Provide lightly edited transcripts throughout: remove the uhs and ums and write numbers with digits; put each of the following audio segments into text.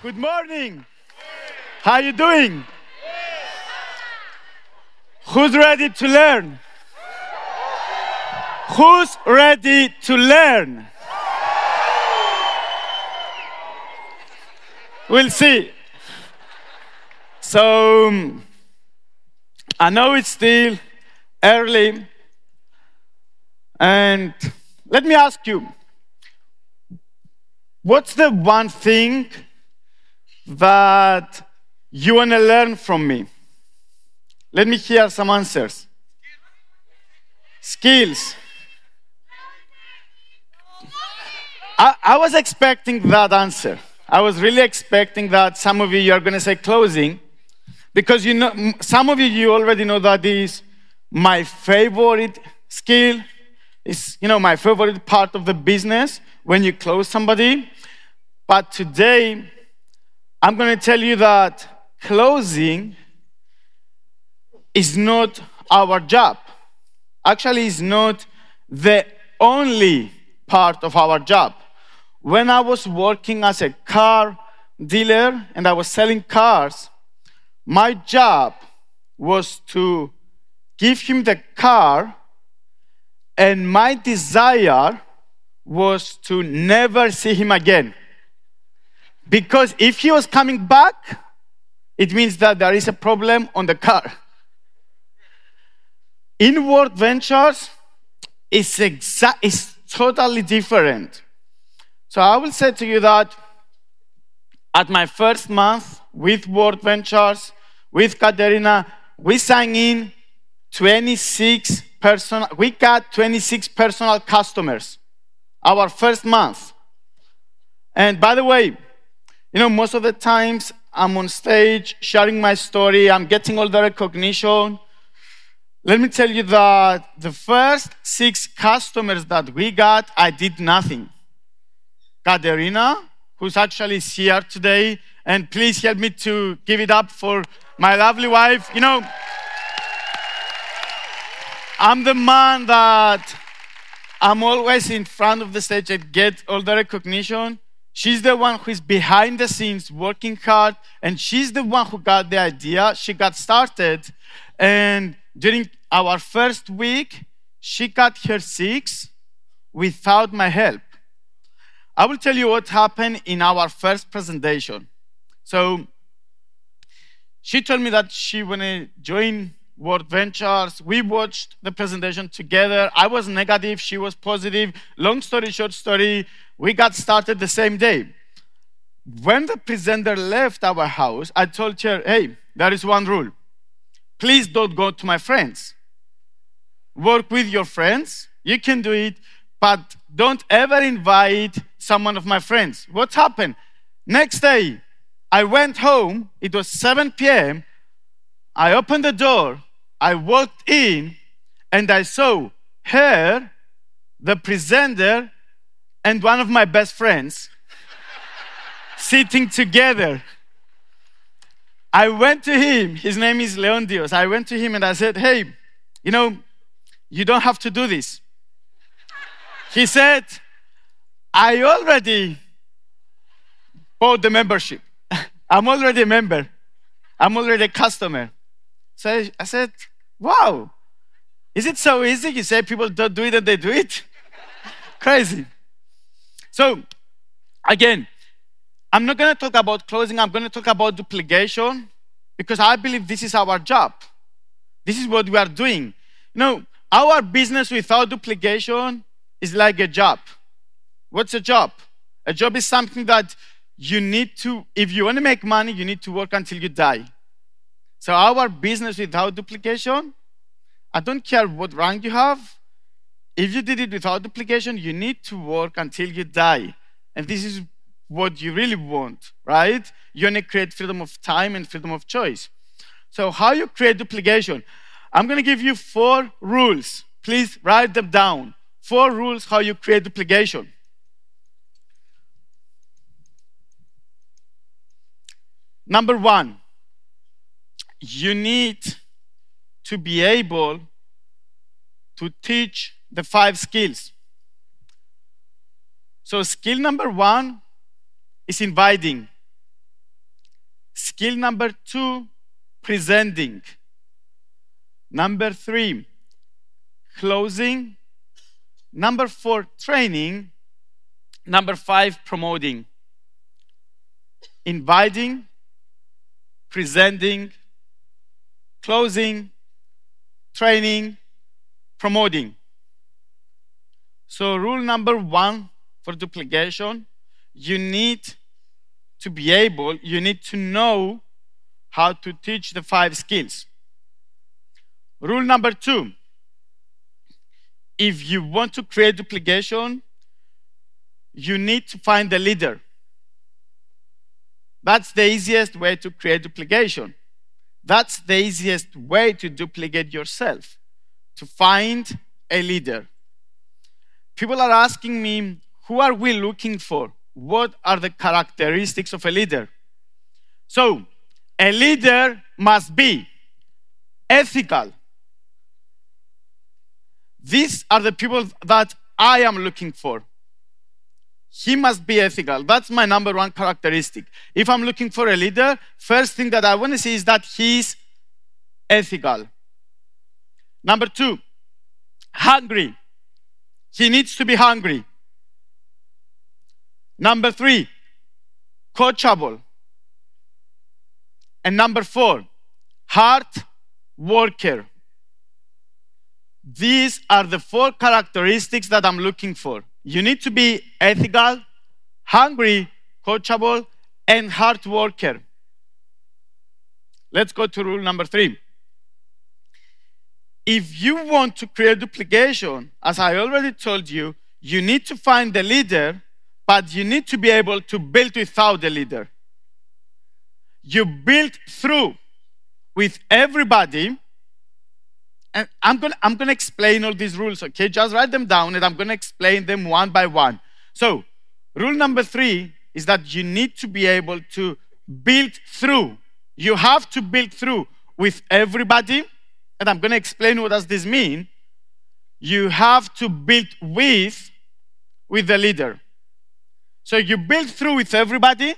Good morning. How are you doing? Who's ready to learn? Who's ready to learn? We'll see. So, I know it's still early, and let me ask you, what's the one thing that you want to learn from me? Let me hear some answers. Skills. I was expecting that answer. I was really expecting that some of you are going to say closing, because you know, some of you already know that is my favorite skill. It's my favorite part of the business when you close somebody. But today, I'm going to tell you that closing is not our job. Actually, it's not the only part of our job. When I was working as a car dealer and I was selling cars, my job was to give him the car, and my desire was to never see him again. Because if he was coming back, it means that there is a problem on the car. In World Ventures, it's totally different. So I will say to you that at my first month with World Ventures, with Katerina, we signed in 26 we got 26 personal customers, our first month. And by the way, most of the times I'm on stage sharing my story, I'm getting all the recognition. Let me tell you that the first 6 customers that we got, I did nothing. Katerina, who's actually here today, and please help me to give it up for my lovely wife. I'm the man that I'm always in front of the stage and get all the recognition. She's the one who is behind the scenes working hard, and she's the one who got the idea. She got started, and during our first week, she got her 6 without my help. I will tell you what happened in our first presentation. So she told me that she wanted to join World Ventures. We watched the presentation together. I was negative, she was positive. Long story, short story, we got started the same day. When the presenter left our house, I told her, hey, there is one rule. Please don't go to my friends. Work with your friends. You can do it, but don't ever invite someone of my friends. What happened? Next day, I went home. It was 7 p.m. I opened the door. I walked in, and I saw her, the presenter, and one of my best friends sitting together. I went to him. His name is Leondios. I went to him and I said, hey, you don't have to do this. He said, I already bought the membership. I'm already a member. I'm already a customer. So I said, wow, is it so easy? You say people don't do it and they do it? Crazy. So, again, I'm not going to talk about closing. I'm going to talk about duplication, because I believe this is our job. This is what we are doing. Our business without duplication is like a job. What's a job? A job is something that you need to, if you want to make money, you need to work until you die. So our business without duplication, I don't care what rank you have. If you did it without duplication, you need to work until you die. And this is what you really want, right? You want to create freedom of time and freedom of choice. So how you create duplication? I'm going to give you 4 rules. Please write them down. 4 rules how you create duplication. Number 1, you need to be able to teach the 5 skills. So skill number 1 is inviting. Skill number 2, presenting. Number 3, closing. Number 4, training. Number 5, promoting. Inviting, presenting, closing, training, promoting. So rule number 1 for duplication, you need to know how to teach the 5 skills. Rule number 2, if you want to create duplication, you need to find the leader. That's the easiest way to create duplication. That's the easiest way to duplicate yourself, to find a leader. People are asking me, who are we looking for? What are the characteristics of a leader? So, a leader must be ethical. These are the people that I am looking for. He must be ethical. That's my number 1 characteristic. If I'm looking for a leader, first thing that I want to see is that he's ethical. Number 2, hungry. He needs to be hungry. Number 3, coachable. And number 4, hard worker. These are the 4 characteristics that I'm looking for. You need to be ethical, hungry, coachable, and hard worker. Let's go to rule number 3. If you want to create duplication, as I already told you, you need to find the leader, but you need to be able to build without the leader. You build through with everybody. And I'm gonna explain all these rules, okay? Just write them down and I'm gonna explain them one by one. So, rule number 3 is that you need to be able to build through. You have to build through with everybody. And I'm gonna explain what does this mean. You have to build with the leader. So you build through with everybody.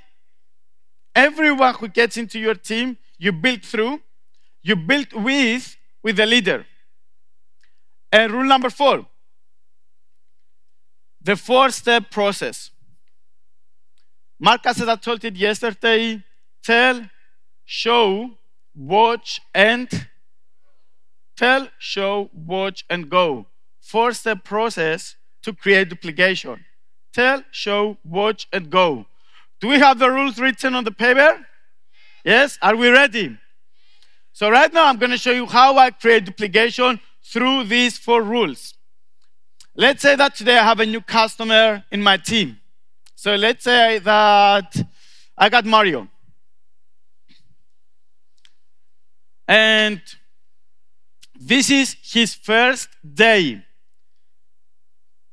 Everyone who gets into your team, you build through. You build with the leader. And rule number 4, the 4-step process. Marcus, as I told it yesterday, tell, show, watch, and go. 4-step process to create duplication. Tell, show, watch, and go. Do we have the rules written on the paper? Yes? Are we ready? So right now I'm going to show you how I create duplication through these 4 rules. Let's say that today I have a new customer in my team. So let's say that I got Mario. And this is his first day.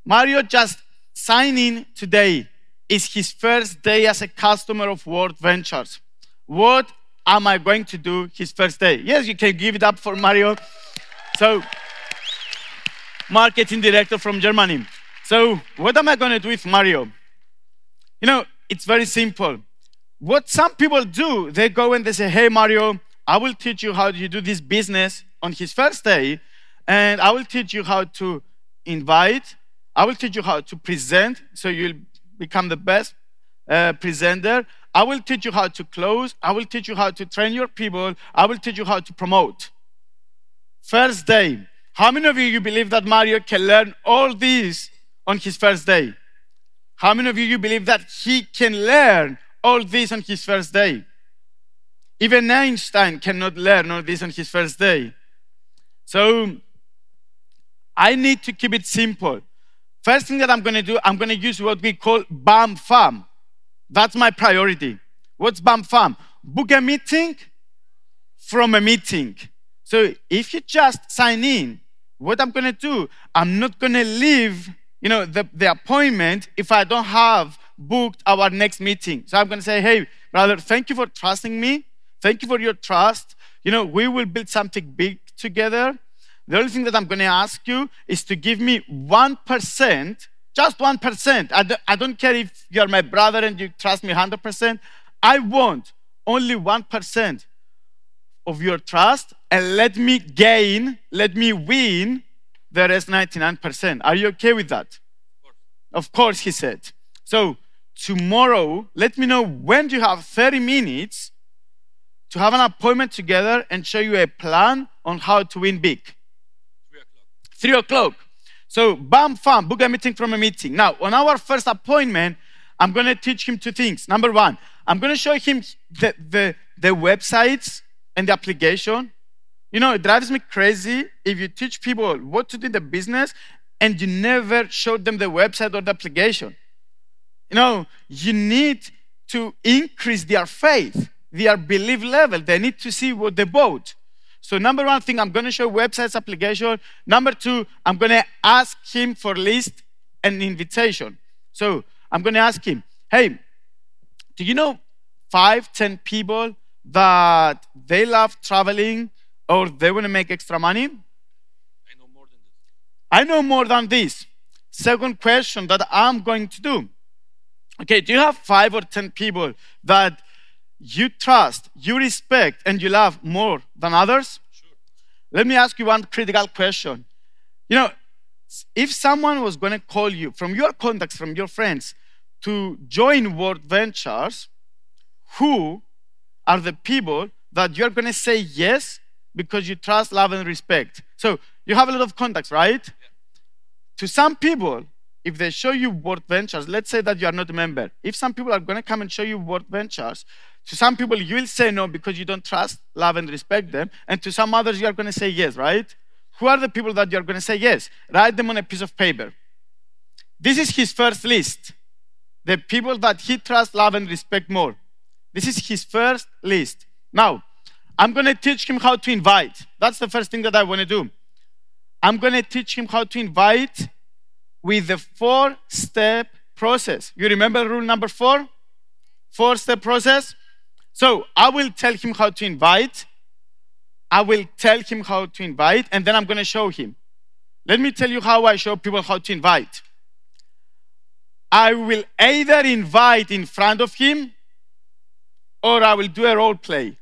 Mario just signed in today. It's his first day as a customer of World Ventures. What am I going to do his first day? Yes, you can give it up for Mario. So, marketing director from Germany. So, what am I going to do with Mario? You know, it's very simple. What some people do, they go and they say, hey, Mario, I will teach you how you do this business on his first day, and I will teach you how to invite. I will teach you how to present, so you'll become the best presenter. I will teach you how to close. I will teach you how to train your people. I will teach you how to promote. First day. How many of you believe that Mario can learn all these on his first day? How many of you believe that he can learn all this on his first day? Even Einstein cannot learn all this on his first day. So, I need to keep it simple. First thing that I'm going to do, I'm going to use what we call BAM FAM. That's my priority. What's BAM FAM? Book a meeting from a meeting. So if you just sign in, what I'm going to do, I'm not going to leave, the appointment if I don't have booked our next meeting. So I'm going to say, hey, brother, thank you for trusting me. Thank you for your trust. We will build something big together. The only thing that I'm going to ask you is to give me 1%, just 1%. I don't care if you're my brother and you trust me 100%. I want only 1% of your trust and let me win the rest 99%. Are you okay with that? Of course, he said. So tomorrow, let me know when you have 30 minutes to have an appointment together and show you a plan on how to win big. 3 o'clock. So bam, fam, book a meeting from a meeting. Now, on our first appointment, I'm going to teach him 2 things. Number 1, I'm going to show him the websites and the application. You know, it drives me crazy if you teach people what to do in the business and you never show them the website or the application. You know, you need to increase their faith, their belief level. They need to see what they bought. So number 1 thing, I'm going to show websites, application. Number 2, I'm going to ask him for list and invitation. So I'm going to ask him, hey, do you know 5, 10 people that they love traveling or they want to make extra money? I know more than this. Second question that I'm going to do. Okay, do you have 5 or 10 people that you trust, you respect, and you love more than others? Sure. Let me ask you one critical question. You know, if someone was going to call you from your contacts, from your friends, to join World Ventures, who are the people that you're going to say yes because you trust, love, and respect? So you have a lot of contacts, right? Yeah. To some people, if they show you World Ventures, let's say that you are not a member. If some people are going to come and show you World Ventures, to some people you will say no because you don't trust, love, and respect them. And to some others you are going to say yes, right? Who are the people that you are going to say yes? Write them on a piece of paper. This is his first list. The people that he trusts, love, and respect more. This is his first list. Now, I'm going to teach him how to invite. That's the first thing that I want to do. I'm going to teach him how to invite with the 4-step process. You remember rule number 4? 4-step process? So I will tell him how to invite. And then I'm going to show him. Let me tell you how I show people how to invite. I will either invite in front of him or I will do a role play.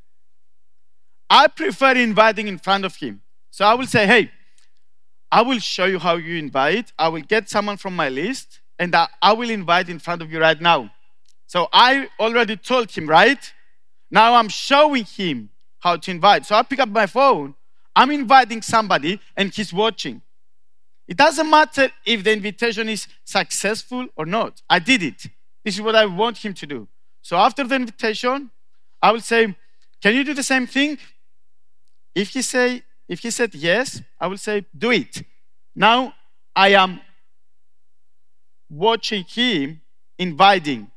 I prefer inviting in front of him. So I will say, hey, I will show you how you invite. I will get someone from my list and I will invite in front of you right now. So I already told him, right? Now I'm showing him how to invite. So I pick up my phone. I'm inviting somebody and he's watching. It doesn't matter if the invitation is successful or not. I did it. This is what I want him to do. So after the invitation, I will say, can you do the same thing? If he said yes, I will say, do it. Now I am watching him inviting.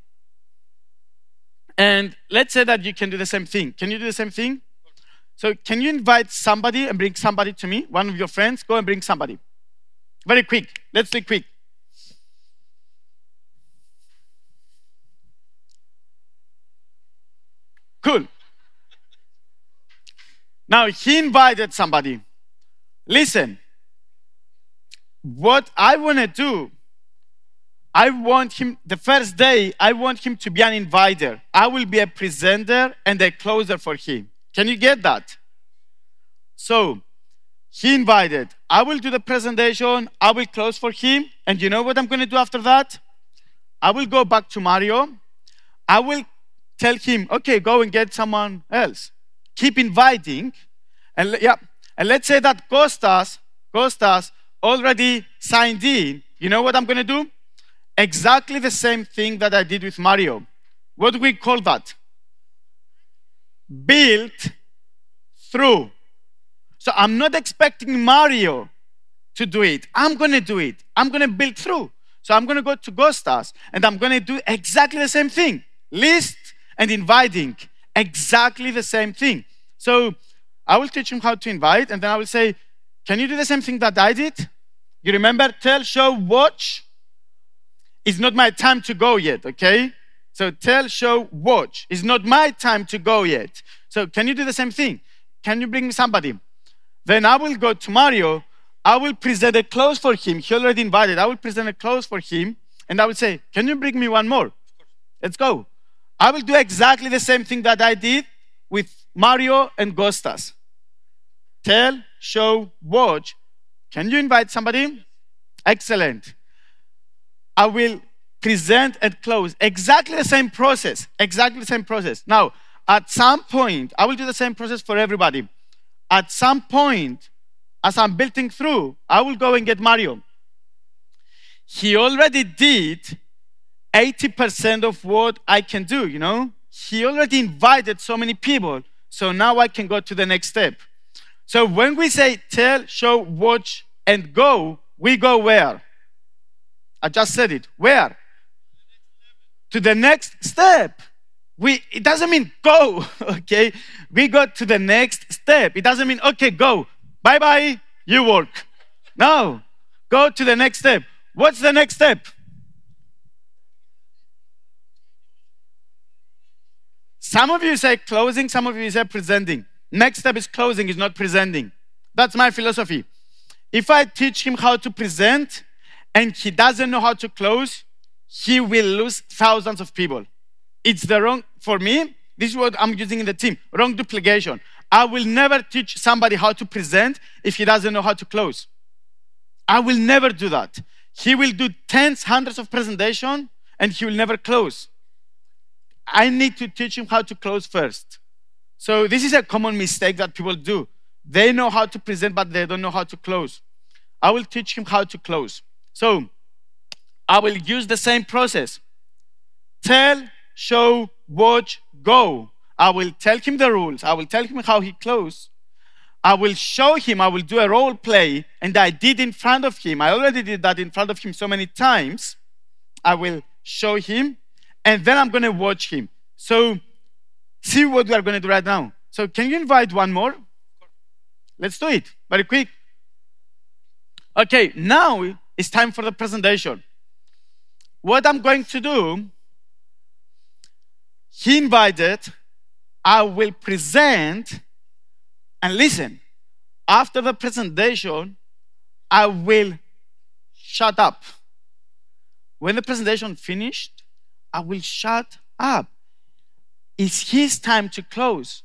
And let's say that you can do the same thing. Can you do the same thing? So can you invite somebody and bring somebody to me? One of your friends, go and bring somebody. Very quick. Let's do it quick. Cool. Now he invited somebody. Listen, what I want to do, I want him, the first day, I want him to be an inviter. I will be a presenter and a closer for him. Can you get that? So, he invited. I will do the presentation. I will close for him. And you know what I'm going to do after that? I will go back to Mario. I will tell him, okay, go and get someone else. Keep inviting. And let's say that Kostas already signed in. You know what I'm going to do? Exactly the same thing that I did with Mario. What do we call that? Built through. So I'm not expecting Mario to do it. I'm going to do it. I'm going to build through. So I'm going to go to Kostas and I'm going to do exactly the same thing. List and inviting. Exactly the same thing. So I will teach him how to invite and then I will say, can you do the same thing that I did? You remember, tell, show, watch. It's not my time to go yet, okay? So tell, show, watch. It's not my time to go yet. So can you do the same thing? Can you bring me somebody? Then I will go to Mario. I will present a close for him. He already invited. I will present a close for him. And I will say, can you bring me one more? Let's go. I will do exactly the same thing that I did with Mario and Gostas. Tell, show, watch. Can you invite somebody? Excellent. I will present and close. Exactly the same process. Exactly the same process. Now, at some point, I will do the same process for everybody. At some point, as I'm building through, I will go and get Mario. He already did 80% of what I can do, you know? He already invited so many people. So now I can go to the next step. So when we say tell, show, watch, and go, we go where? I just said it. Where? To the next step. It doesn't mean go, okay? We go to the next step. It doesn't mean, okay, go. Bye-bye, you work. No, go to the next step. What's the next step? Some of you say closing, some of you say presenting. Next step is closing, is not presenting. That's my philosophy. If I teach him how to present and he doesn't know how to close, he will lose thousands of people. It's the wrong, for me, this is what I'm using in the team, wrong duplication. I will never teach somebody how to present if he doesn't know how to close. I will never do that. He will do tens, hundreds of presentations and he will never close. I need to teach him how to close first. So this is a common mistake that people do. They know how to present, but they don't know how to close. I will teach him how to close. So I will use the same process. Tell, show, watch, go. I will tell him the rules. I will tell him how he closes. I will show him, I will do a role play, and I did in front of him. I already did that in front of him so many times. I will show him, and then I'm going to watch him. So see what we are going to do right now. So can you invite one more? Let's do it very quick. Okay, now it's time for the presentation. What I'm going to do, he invited, I will present, and listen, after the presentation, I will shut up. When the presentation finished, I will shut up. It's his time to close.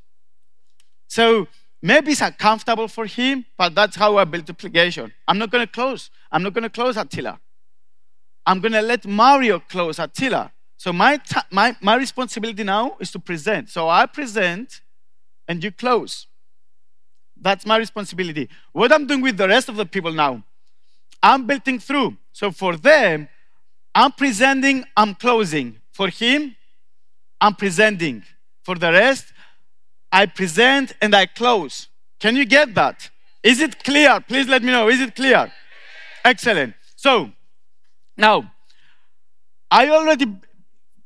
So maybe it's uncomfortable for him, but that's how I build duplication. I'm not going to close. I'm not going to close Attila. I'm going to let Mario close Attila. So my responsibility now is to present. So I present and you close. That's my responsibility. What I'm doing with the rest of the people now, I'm building through. So for them, I'm presenting, I'm closing. For him, I'm presenting. For the rest, I present and I close. Can you get that? Is it clear? Please let me know. Is it clear? Excellent. So now, I already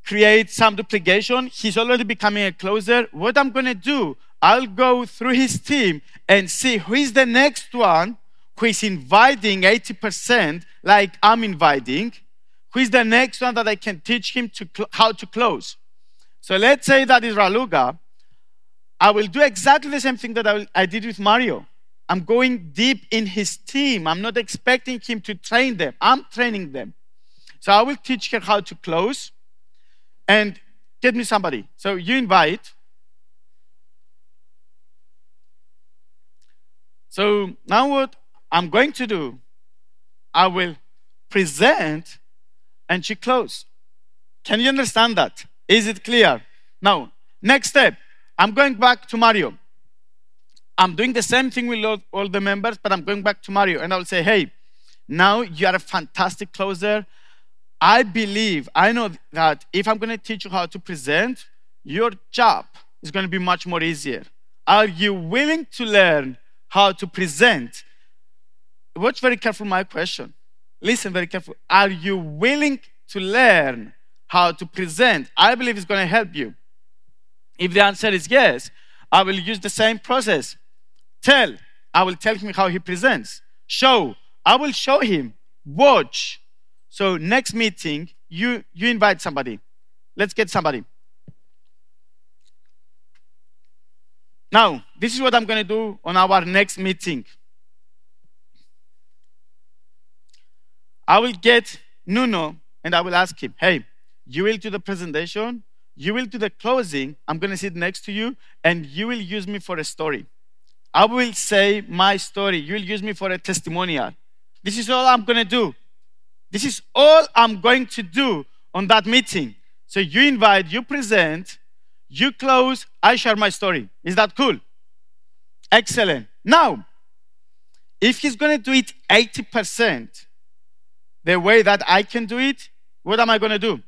create some duplication. He's already becoming a closer. What I'm going to do, I'll go through his team and see who is the next one who is inviting 80% like I'm inviting. Who is the next one that I can teach him how to close? So let's say that is Raluca. I will do exactly the same thing that I did with Mario. I'm going deep in his team. I'm not expecting him to train them. I'm training them. So I will teach her how to close. And get me somebody. So you invite. So now what I'm going to do, I will present and she close. Can you understand that? Is it clear? Now, next step, I'm going back to Mario. I'm doing the same thing with all the members, but I'm going back to Mario and I'll say, hey, now you are a fantastic closer. I know that if I'm going to teach you how to present, your job is going to be much more easier. Are you willing to learn how to present? Watch very carefully my question. Listen very carefully. Are you willing to learn how to present? I believe it's going to help you. If the answer is yes, I will use the same process. Tell, I will tell him how he presents. Show, I will show him. Watch. So next meeting, you invite somebody. Let's get somebody. Now, this is what I'm going to do on our next meeting. I will get Nuno and I will ask him, hey, you will do the presentation, You will do the closing. I'm going to sit next to you, and you will use me for a story. I will say my story. You will use me for a testimonial. This is all I'm going to do. This is all I'm going to do on that meeting. So you invite, you present, you close, I share my story. Is that cool? Excellent. Now, if he's going to do it 80% the way that I can do it, what am I going to do?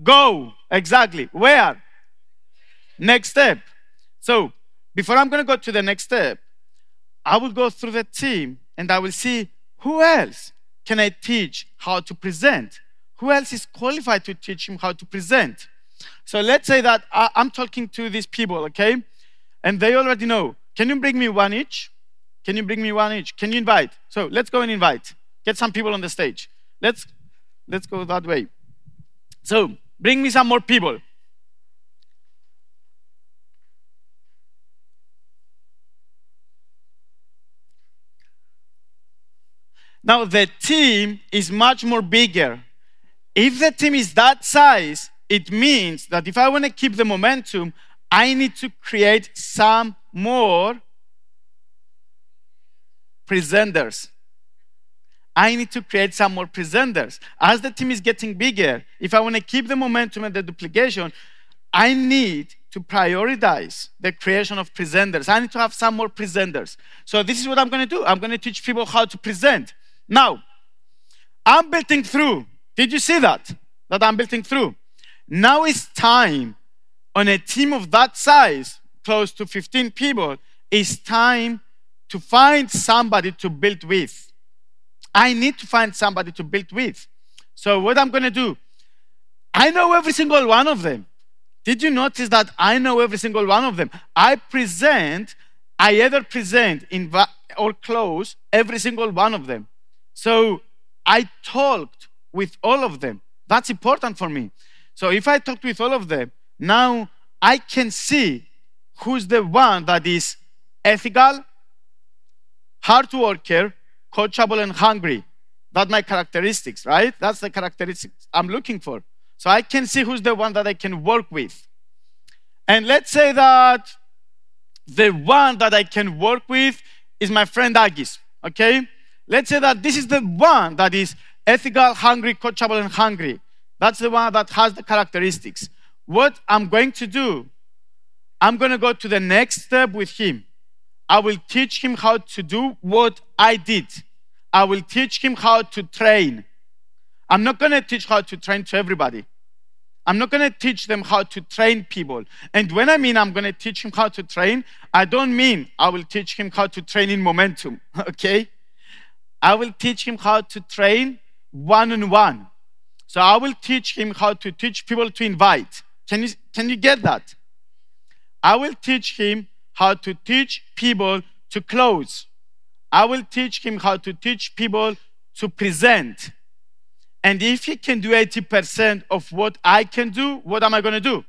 Go. Exactly. Where? Next step. So, before I'm going to go to the next step, I will go through the team and I will see who else can I teach how to present. Who else is qualified to teach him how to present? So let's say that I'm talking to these people, okay? And they already know. Can you bring me one each? Can you bring me one each? Can you invite? So let's go and invite. Get some people on the stage. Let's go that way. So bring me some more people. Now the team is much more bigger. If the team is that size, it means that if I want to keep the momentum, I need to create some more presenters. I need to create some more presenters. As the team is getting bigger, if I want to keep the momentum and the duplication, I need to prioritize the creation of presenters. I need to have some more presenters. So this is what I'm going to do. I'm going to teach people how to present. Now, I'm building through. Did you see that? That I'm building through. Now it's time on a team of that size, close to 15 people, it's time to find somebody to build with. I need to find somebody to build with. So what I'm going to do, I know every single one of them. Did you notice that I know every single one of them? I either present or close every single one of them. So I talked with all of them. That's important for me. So if I talked with all of them, now I can see who's the one that is ethical, hard worker, coachable, and hungry. That's my characteristics, right? That's the characteristics I'm looking for. So I can see who's the one that I can work with. And let's say that the one that I can work with is my friend Agis, okay? Let's say that this is the one that is ethical, hungry, coachable, and hungry. That's the one that has the characteristics. What I'm going to do, I'm going to go to the next step with him. I will teach him how to do what I did. I will teach him how to train. I'm not going to teach how to train to everybody. I'm not going to teach them how to train people. And when I mean I'm going to teach him how to train, I don't mean I will teach him how to train in momentum, okay? I will teach him how to train one-on-one. So I will teach him how to teach people to invite. Can you get that? I will teach him how to teach people to close. I will teach him how to teach people to present. And if he can do 80% of what I can do, what am I going to do?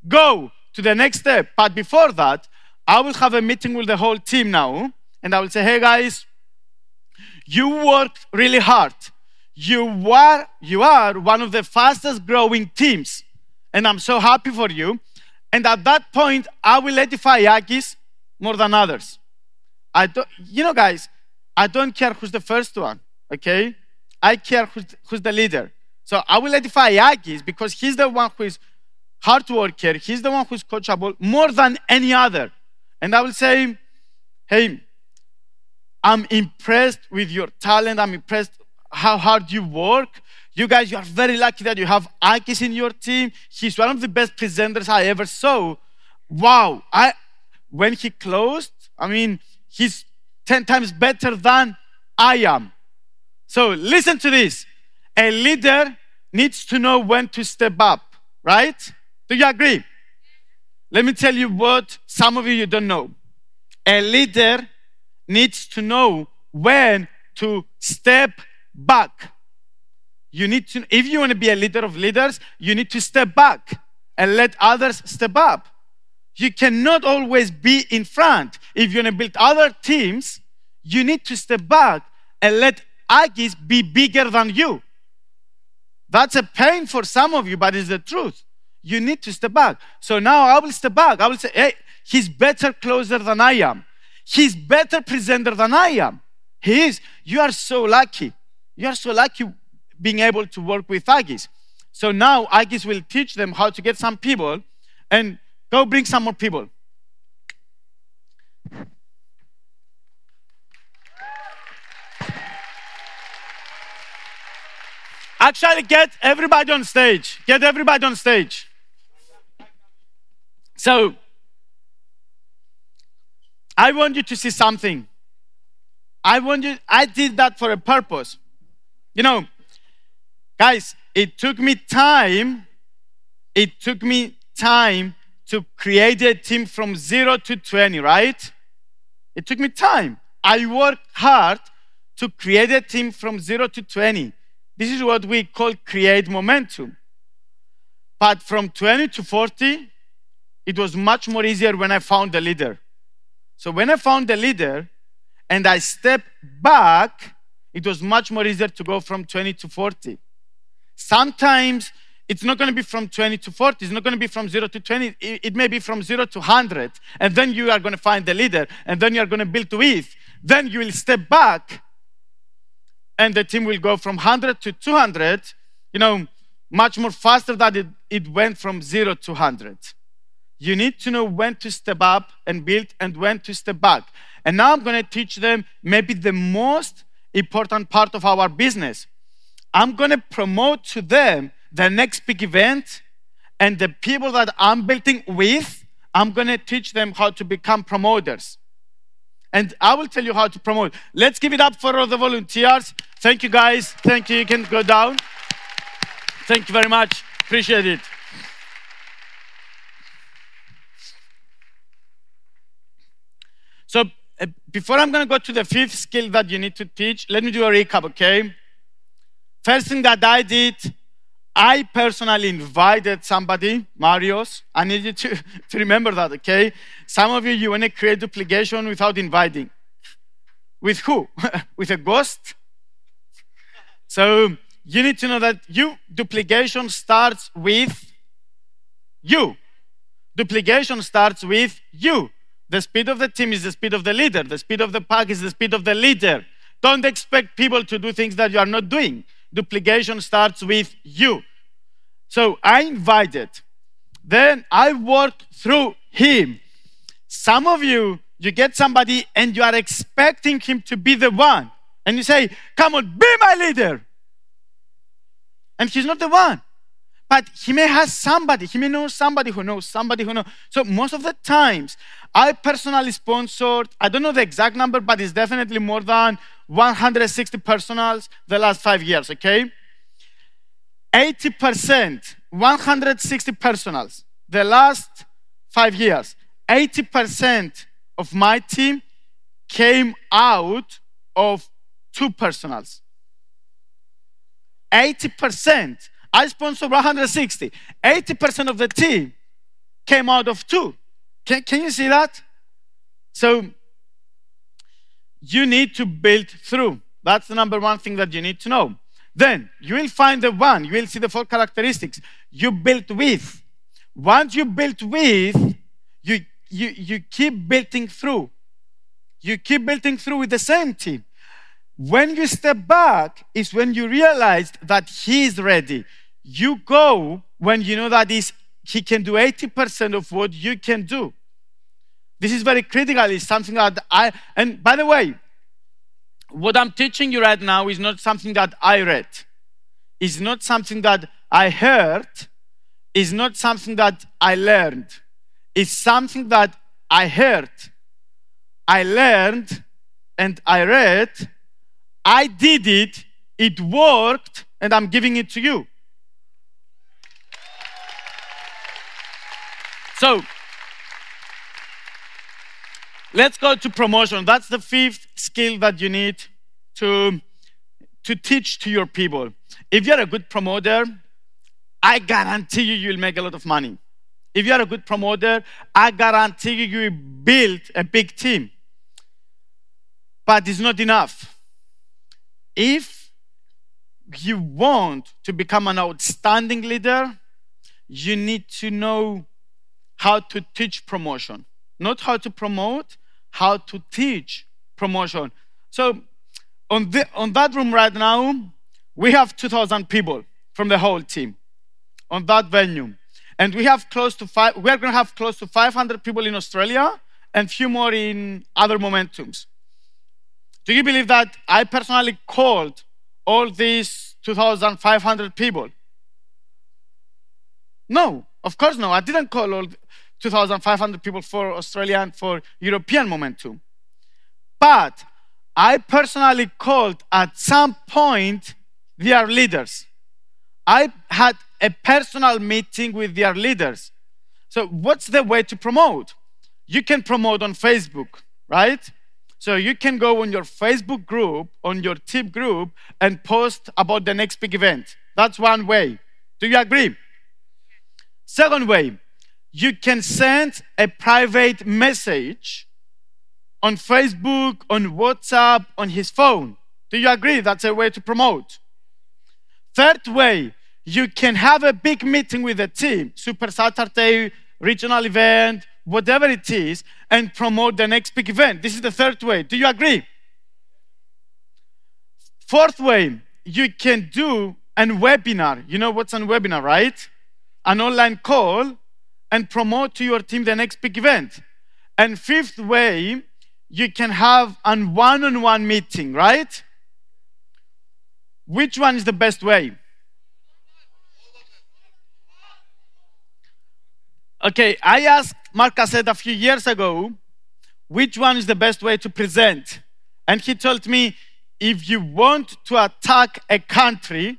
Go to the next step. But before that, I will have a meeting with the whole team now. And I will say, hey guys, you worked really hard. You are one of the fastest growing teams. And I'm so happy for you. And at that point, I will edify Agis more than others. Guys, I don't care who's the first one, okay? I care who's the leader. So I will edify Agis because he's the one who is hard worker. He's the one who's coachable more than any other. And I will say, hey, I'm impressed with your talent. I'm impressed how hard you work. You guys, you are very lucky that you have Agis in your team. He's one of the best presenters I ever saw. Wow. When he closed, he's 10 times better than I am. So listen to this. A leader needs to know when to step up, right? Do you agree? Let me tell you what some of you don't know. A leader needs to know when to step back. If you want to be a leader of leaders, you need to step back and let others step up. You cannot always be in front. If you want to build other teams, you need to step back and let Agis be bigger than you. That's a pain for some of you, but it's the truth. You need to step back. So now I will step back. I will say, hey, he's better closer than I am. He's better presenter than I am. He is. You are so lucky. You are so lucky being able to work with Aggies. So now Aggies will teach them how to get some people and go bring some more people. Actually, get everybody on stage. Get everybody on stage. So, I want you to see something. I did that for a purpose. You know, guys, it took me time to create a team from 0 to 20, right? It took me time. I worked hard to create a team from 0 to 20. This is what we call create momentum. But from 20 to 40, it was much more easier when I found the leader. So when I found the leader and I stepped back, it was much more easier to go from 20 to 40. Sometimes it's not going to be from 20 to 40. It's not going to be from 0 to 20. It may be from 0 to 100. And then you are going to find the leader. And then you are going to build with. Then you will step back. And the team will go from 100 to 200, much more faster than it went from 0 to 100. You need to know when to step up and build and when to step back. And now I'm going to teach them maybe the most important part of our business. I'm going to promote to them the next big event, and the people that I'm building with, I'm going to teach them how to become promoters. And I will tell you how to promote. Let's give it up for all the volunteers. Thank you, guys. Thank you. You can go down. Thank you very much. Appreciate it. So before I'm going to go to the fifth skill that you need to teach, let me do a recap, okay? First thing that I did, I personally invited somebody, Marios. I need you to remember that, okay? Some of you want to create duplication without inviting. With who? With a ghost? So you need to know that duplication starts with you. Duplication starts with you. The speed of the team is the speed of the leader. The speed of the pack is the speed of the leader. Don't expect people to do things that you are not doing. Duplication starts with you. So I invited. Then I worked through him. Some of you get somebody and you are expecting him to be the one. And you say, come on, be my leader. And he's not the one. But he may have somebody. He may know somebody who knows somebody who knows. So most of the times, I personally sponsored, I don't know the exact number, but it's definitely more than 160 personals the last 5 years, okay? 80%, 160 personals the last 5 years. 80% of my team came out of 2 personals. 80%. I sponsored 160. 80% of the team came out of 2. Can you see that? So you need to build through. That's the number one thing that you need to know. Then you will find the one. You will see the 4 characteristics. You build with. Once you build with, you keep building through. You keep building through with the same team. When you step back is when you realize that he is ready. You go when you know that he can do 80% of what you can do. This is very critical. It's something that and by the way, what I'm teaching you right now is not something that I read. It's not something that I heard. It's not something that I learned. It's something that I heard, I learned, and I read. I did it, it worked, and I'm giving it to you. So, let's go to promotion. That's the 5th skill that you need to teach to your people. If you're a good promoter, I guarantee you'll make a lot of money. If you're a good promoter, I guarantee you will build a big team. But it's not enough. If you want to become an outstanding leader, you need to know how to teach promotion. Not how to promote, how to teach promotion. So on that room right now, we have 2,000 people from the whole team on that venue. And we are going to have close to 500 people in Australia and few more in other momentums. Do you believe that I personally called all these 2,500 people? No, of course no. I didn't call all 2,500 people for Australia and for European momentum. But I personally called at some point their leaders. I had a personal meeting with their leaders. So what's the way to promote? You can promote on Facebook, right? So you can go on your Facebook group, on your tip group, and post about the next big event. That's one way. Do you agree? Second way, you can send a private message on Facebook, on WhatsApp, on his phone. Do you agree? That's a way to promote. Third way, you can have a big meeting with the team, Super Saturday, regional event, whatever it is, and promote the next big event. This is the third way. Do you agree? Fourth way, you can do a webinar. You know what's a webinar, right? An online call and promote to your team the next big event. And fifth way, you can have a one-on-one meeting, right? Which one is the best way? Okay, I asked Mark Cassette a few years ago, which one is the best way to present? And he told me, if you want to attack a country,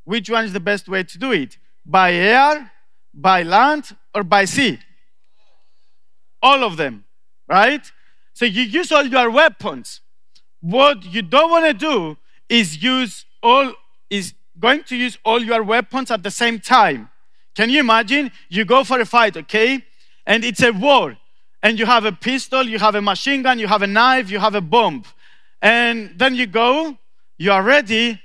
which one is the best way to do it? By air, by land, or by sea? All of them, right? So you use all your weapons. What you don't want to do is going to use all your weapons at the same time. Can you imagine? You go for a fight, okay? And it's a war. And you have a pistol, you have a machine gun, you have a knife, you have a bomb. And then you are ready,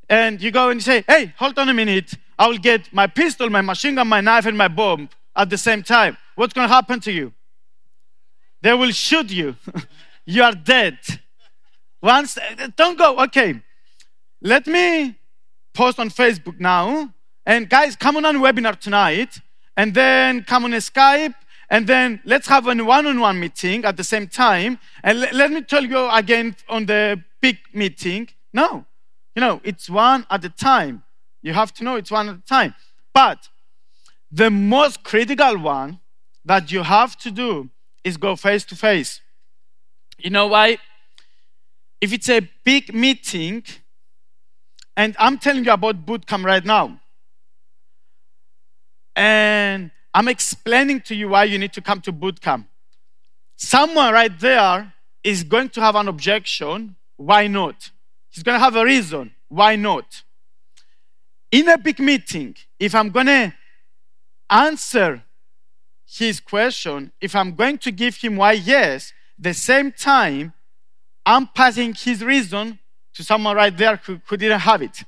and you go and you say, hey, hold on a minute. I will get my pistol, my machine gun, my knife, and my bomb at the same time. What's going to happen to you? They will shoot you. You are dead. Don't go. Okay. Let me post on Facebook now. And guys, come on a webinar tonight. And then come on a Skype. And then let's have a one-on-one meeting at the same time. And let me tell you again on the big meeting. No. It's one at a time. You have to know it's one at a time. But the most critical one that you have to do is go face to face. You know why? If it's a big meeting, and I'm telling you about bootcamp right now, and I'm explaining to you why you need to come to bootcamp. Someone right there is going to have an objection. Why not? He's going to have a reason. Why not? In a big meeting, if I'm going to answer his question, if I'm going to give him why yes, the same time, I'm passing his reason to someone right there who didn't have it.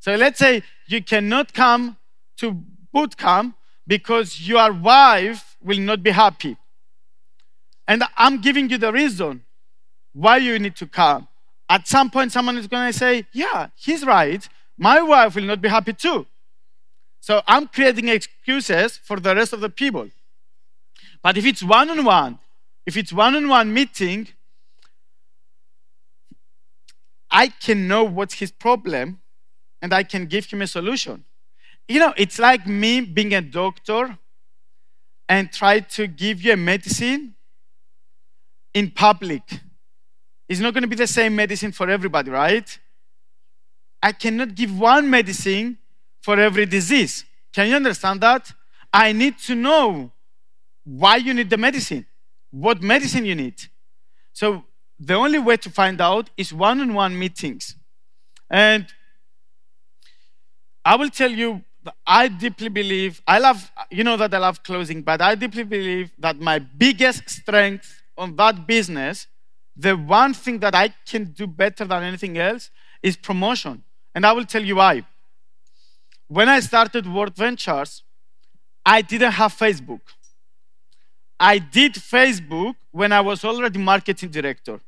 So let's say you cannot come to bootcamp because your wife will not be happy. And I'm giving you the reason why you need to come. At some point, someone is going to say, yeah, he's right. My wife will not be happy too. So I'm creating excuses for the rest of the people. But if it's one-on-one meeting, I can know what's his problem and I can give him a solution. It's like me being a doctor and try to give you a medicine in public. It's not going to be the same medicine for everybody, right? I cannot give one medicine for every disease. Can you understand that? I need to know why you need the medicine, what medicine you need. So the only way to find out is one-on-one meetings. And I will tell you, I deeply believe, I love closing, but I deeply believe that my biggest strength on that business, the one thing that I can do better than anything else is promotion. And I will tell you why. When I started World Ventures, I didn't have Facebook. I did Facebook when I was already marketing director.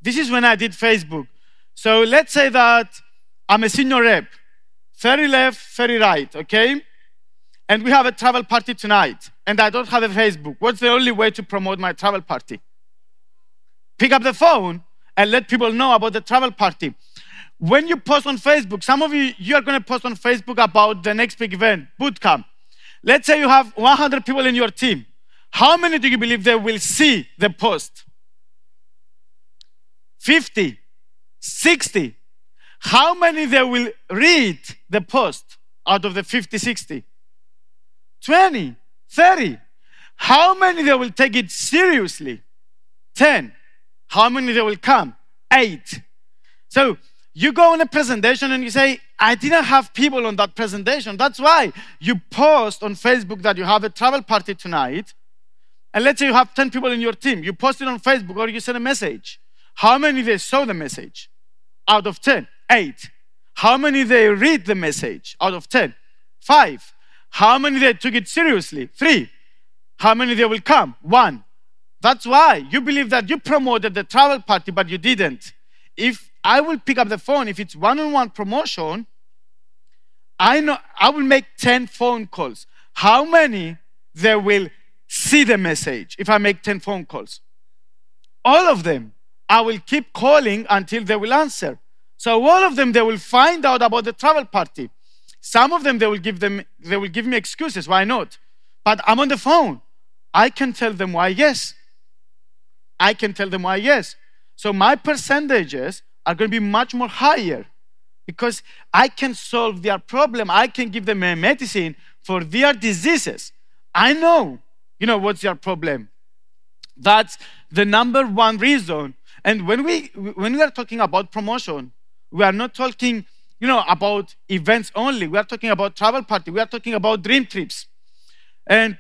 This is when I did Facebook. So let's say that I'm a senior rep, 30 left, 30 right, okay? And we have a travel party tonight, and I don't have a Facebook. What's the only way to promote my travel party? Pick up the phone and let people know about the travel party. When you post on Facebook, some of you are going to post on Facebook about the next big event, bootcamp. Let's say you have 100 people in your team. How many do you believe they will see the post? 50, 60. How many they will read the post out of the 50, 60? 20, 30. How many they will take it seriously? 10. How many they will come? 8. So you go on a presentation and you say, I didn't have people on that presentation. That's why you post on Facebook that you have a travel party tonight. And let's say you have 10 people in your team. You post it on Facebook or you send a message. How many they saw the message? Out of 10, 8. How many they read the message? Out of 10, 5. How many they took it seriously? 3. How many they will come? 1. That's why you believe that you promoted the travel party, but you didn't. If I will pick up the phone, if it's one-on-one promotion, I know I will make 10 phone calls. How many they will see the message if I make 10 phone calls? All of them. I will keep calling until they will answer. So all of them, they will find out about the travel party. Some of them, they will give me excuses. Why not? But I'm on the phone. I can tell them why yes. I can tell them why yes. So my percentages are going to be much more higher because I can solve their problem. I can give them a medicine for their diseases. I know, what's their problem. That's the number one reason. And when we are talking about promotion, we are not talking, about events only. We are talking about travel party. We are talking about dream trips. And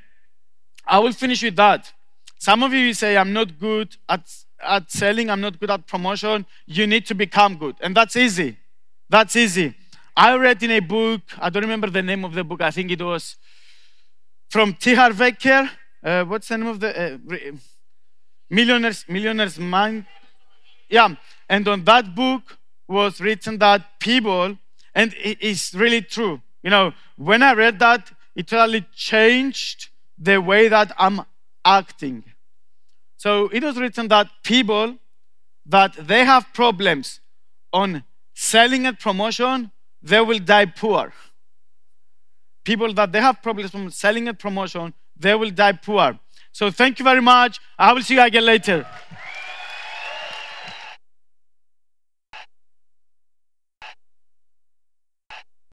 I will finish with that. Some of you say, I'm not good at selling. I'm not good at promotion. You need to become good. And that's easy. That's easy. I read in a book, I don't remember the name of the book. I think it was from T. Harv Eker. What's the name of the Millionaire's Mind? Yeah, and on that book was written that people, and it is really true. When I read that, it totally changed the way that I'm acting. So it was written that people that they have problems on selling and promotion, they will die poor. People that they have problems on selling and promotion, they will die poor. So thank you very much. I will see you again later.